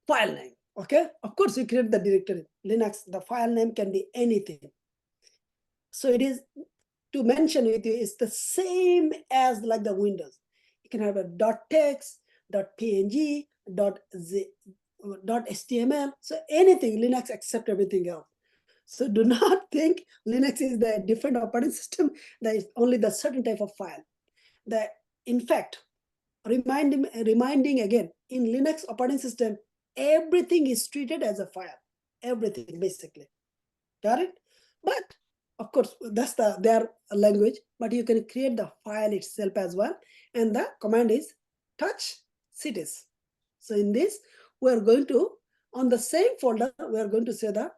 file name. Okay, of course you create the directory. Linux, the file name can be anything. So it is, to mention with you, it's the same as like the Windows. You can have a .text, .png, .html, so anything Linux accept everything else. So do not think Linux is the different operating system. That is only the certain type of file. The in fact, reminding again, in Linux operating system, everything is treated as a file. Everything basically. Got it? But of course, that's their language, but you can create the file itself as well. And the command is touch cities. So in this, we are going to, on the same folder, we are going to say that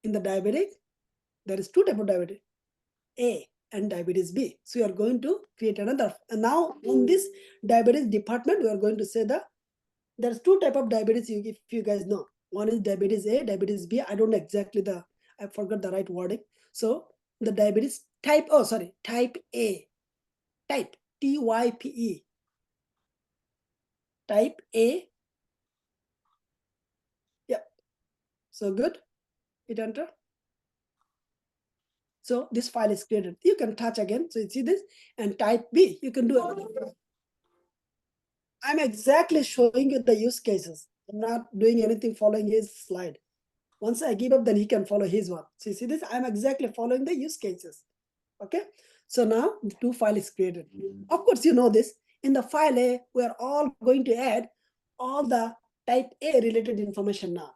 in the diabetic, there is two type of diabetic, A and diabetes B. So you are going to create another. And now in this diabetes department, we are going to say that there's two type of diabetes, if you guys know. One is diabetes A, diabetes B. I don't know exactly I forgot the right wording. So the diabetes type, oh sorry, type A, type, Type, type A. Yep. So good. Hit enter. So this file is created. You can touch again. So you see this, and type B, you can do it. I'm exactly showing you the use cases. I'm not doing anything following his slide. Once I give up, then he can follow his one. So you see this, I'm exactly following the use cases. Okay. So now the two file is created. Of course, you know this. In the file A, we are all going to add all the type A related information now.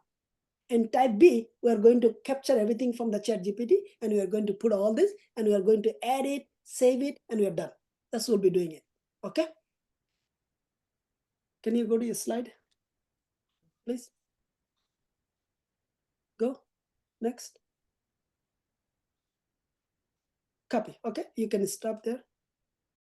In type B, we are going to capture everything from the chat GPT, and we are going to put all this, and we are going to add it, save it, and we are done. That's what we'll be doing it. Okay. Can you go to your slide, please? Go. Next. Copy. Okay. You can stop there.